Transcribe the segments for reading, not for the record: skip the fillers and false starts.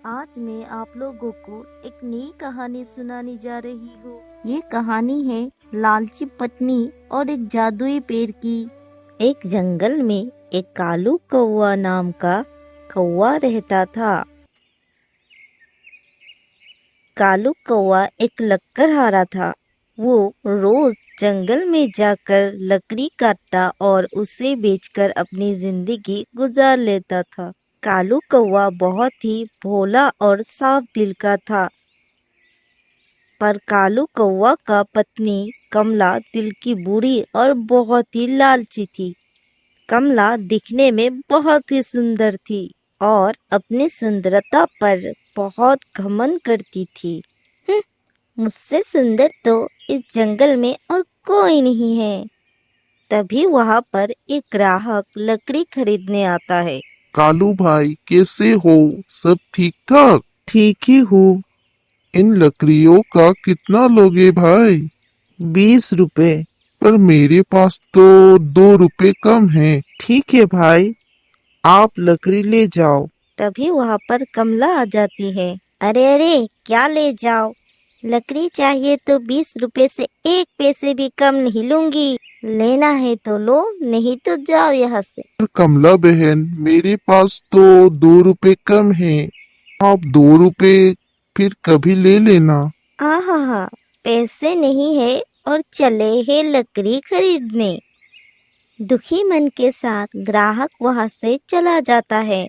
आज मैं आप लोगों को एक नई कहानी सुनाने जा रही हूँ। ये कहानी है लालची पत्नी और एक जादुई पेड़ की। एक जंगल में एक कालू कौवा नाम का कौवा रहता था। कालू कौवा एक लकड़हारा था। वो रोज जंगल में जाकर लकड़ी काटता और उसे बेचकर अपनी जिंदगी गुजार लेता था। कालू कौवा बहुत ही भोला और साफ दिल का था, पर कालू कौवा का पत्नी कमला दिल की बुरी और बहुत ही लालची थी। कमला दिखने में बहुत ही सुंदर थी और अपनी सुंदरता पर बहुत घमंड करती थी। मुझसे सुंदर तो इस जंगल में और कोई नहीं है। तभी वहाँ पर एक ग्राहक लकड़ी खरीदने आता है। कालू भाई कैसे हो? सब ठीक ठाक? ठीक ही हूँ। इन लकड़ियों का कितना लोगे भाई? 20 रुपए। पर मेरे पास तो 2 रुपए कम है। ठीक है भाई, आप लकड़ी ले जाओ। तभी वहाँ पर कमला आ जाती है। अरे अरे, क्या ले जाओ? लकड़ी चाहिए तो 20 रुपए से 1 पैसे भी कम नहीं लूंगी। लेना है तो लो, नहीं तो जाओ यहाँ से। पर कमला बहन, मेरे पास तो 2 रुपए कम है। आप 2 रुपए फिर कभी ले लेना। हाँ, पैसे नहीं है और चले है लकड़ी खरीदने। दुखी मन के साथ ग्राहक वहाँ से चला जाता है।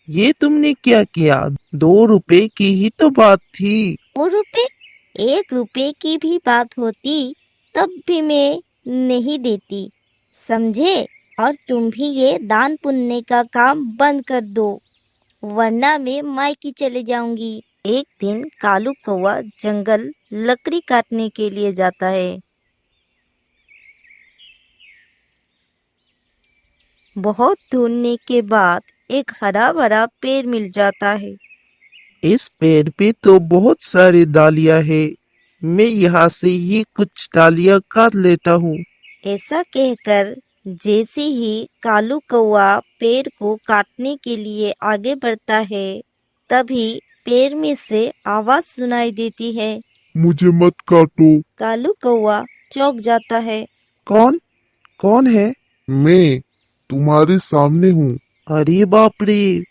ये तुमने क्या किया? 2 रुपए की ही तो बात थी। 2 रुपए? 1 रुपए की भी बात होती तब भी मैं नहीं देती, समझे? और तुम भी ये दान पुण्य का काम बंद कर दो, वरना मैं मायके चले जाऊंगी। एक दिन कालू कौवा जंगल लकड़ी काटने के लिए जाता है। बहुत ढूंढने के बाद एक हरा भरा पेड़ मिल जाता है। इस पेड़ पे तो बहुत सारी डालियां है। मैं यहाँ से ही कुछ डालियां काट लेता हूँ। ऐसा कहकर जैसे ही कालू कौवा पेड़ को काटने के लिए आगे बढ़ता है, तभी पेड़ में से आवाज सुनाई देती है। मुझे मत काटो। कालू कौवा चौंक जाता है। कौन कौन है? मैं तुम्हारे सामने हूँ। अरे बाप रे,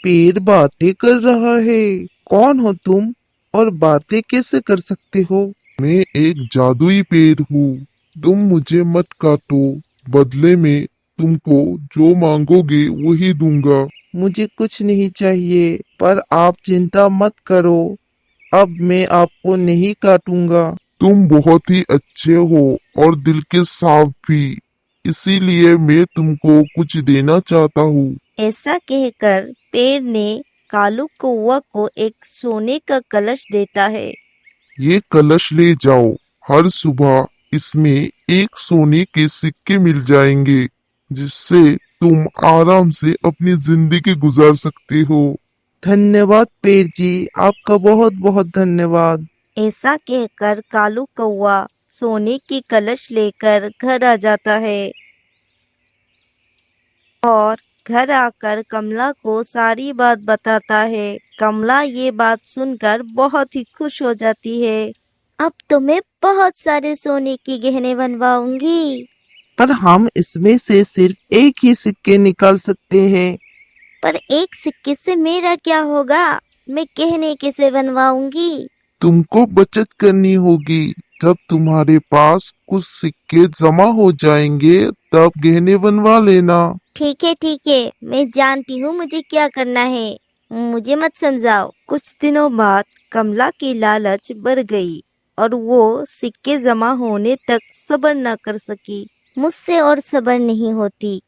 पेड़ बातें कर रहा है। कौन हो तुम और बातें कैसे कर सकते हो? मैं एक जादुई पेड़ हूँ। तुम मुझे मत काटो। बदले में तुमको जो मांगोगे वही दूंगा। मुझे कुछ नहीं चाहिए, पर आप चिंता मत करो। अब मैं आपको नहीं काटूंगा। तुम बहुत ही अच्छे हो और दिल के साफ भी, इसीलिए मैं तुमको कुछ देना चाहता हूँ। ऐसा कहकर पेड़ ने कालू कौवा को एक सोने का कलश देता है। ये कलश ले जाओ। हर सुबह इसमें एक सोने के सिक्के मिल जाएंगे, जिससे तुम आराम से अपनी जिंदगी गुजार सकते हो। धन्यवाद पेड़ जी, आपका बहुत बहुत धन्यवाद। ऐसा कहकर कालू कौवा सोने की कलश लेकर घर आ जाता है और घर आकर कमला को सारी बात बताता है। कमला ये बात सुनकर बहुत ही खुश हो जाती है। अब तो मैं बहुत सारे सोने के गहने बनवाऊंगी। पर हम इसमें से सिर्फ एक ही सिक्के निकाल सकते हैं। पर एक सिक्के से मेरा क्या होगा? मैं गहने कैसे बनवाऊंगी? तुमको बचत करनी होगी। जब तुम्हारे पास कुछ सिक्के जमा हो जाएंगे, तब गहने बनवा लेना। ठीक है, मैं जानती हूँ मुझे क्या करना है। मुझे मत समझाओ। कुछ दिनों बाद कमला की लालच बढ़ गई और वो सिक्के जमा होने तक सब्र न कर सकी। मुझसे और सब्र नहीं होती।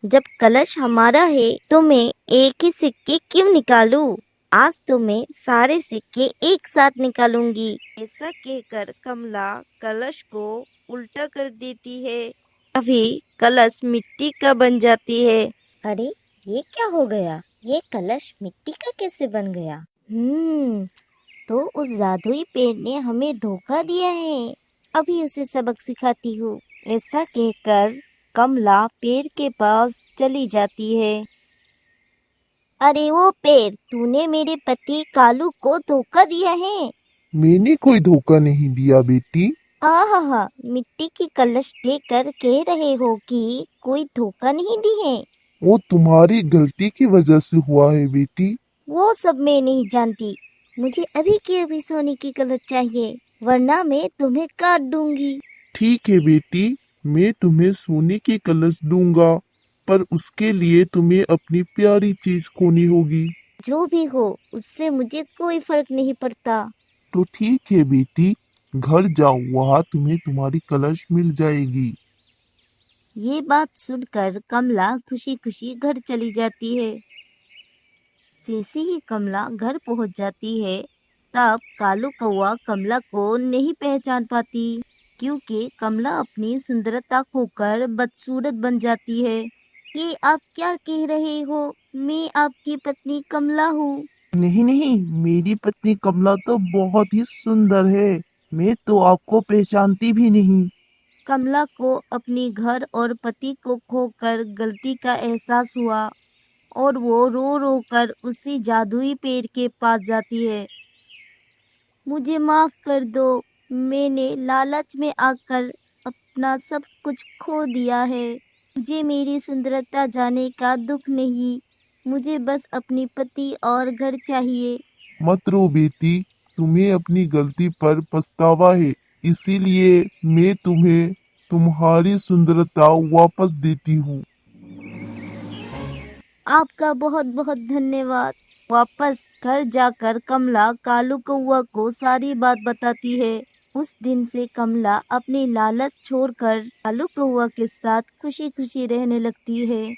जब कलश हमारा है तो मैं एक ही सिक्के क्यों निकालूं? आज तो मैं सारे सिक्के एक साथ निकालूंगी। ऐसा कहकर कमला कलश को उल्टा कर देती है। अभी कलश मिट्टी का बन जाती है। अरे, ये क्या हो गया? ये कलश मिट्टी का कैसे बन गया? तो उस जादुई पेड़ ने हमें धोखा दिया है। अभी उसे सबक सिखाती हूँ। ऐसा कहकर कमला पेड़ के पास चली जाती है। अरे वो पेड़, तूने मेरे पति कालू को धोखा दिया है। मैंने कोई धोखा नहीं दिया बेटी। आहा, मिट्टी की कलश देकर कह रहे हो कि कोई धोखा नहीं दी है। वो तुम्हारी गलती की वजह से हुआ है बेटी। वो सब मैं नहीं जानती। मुझे अभी के अभी सोने की कलश चाहिए, वरना मैं तुम्हें काट दूंगी। ठीक है बेटी, मैं तुम्हें सोने की कलश दूंगा, पर उसके लिए तुम्हें अपनी प्यारी चीज खोनी होगी। जो भी हो, उससे मुझे कोई फर्क नहीं पड़ता। तो ठीक है बेटी, घर जाओ, वहाँ तुम्हें तुम्हारी कलश मिल जाएगी। ये बात सुनकर कमला खुशी खुशी घर चली जाती है। जैसे ही कमला घर पहुंच जाती है, तब कालू कौवा कमला को नहीं पहचान पाती, क्योंकि कमला अपनी सुंदरता खोकर बदसूरत बन जाती है। ये आप क्या कह रहे हो? मैं आपकी पत्नी कमला हूँ। नहीं नहीं, मेरी पत्नी कमला तो बहुत ही सुंदर है। मैं तो आपको पहचानती भी नहीं। कमला को अपनी घर और पति को खोकर गलती का एहसास हुआ और वो रो रो कर उसी जादुई पेड़ के पास जाती है। मुझे माफ कर दो, मैंने लालच में आकर अपना सब कुछ खो दिया है। मुझे मेरी सुंदरता जाने का दुख नहीं, मुझे बस अपनी पति और घर चाहिए। मत रो बेटी, तुम्हें अपनी गलती पर पछतावा है, इसीलिए मैं तुम्हें तुम्हारी सुंदरता वापस देती हूँ। आपका बहुत बहुत धन्यवाद। वापस घर जाकर कमला कालू कौवा को सारी बात बताती है। उस दिन से कमला अपनी लालच छोड़कर कालू कौवा के साथ खुशी खुशी रहने लगती है।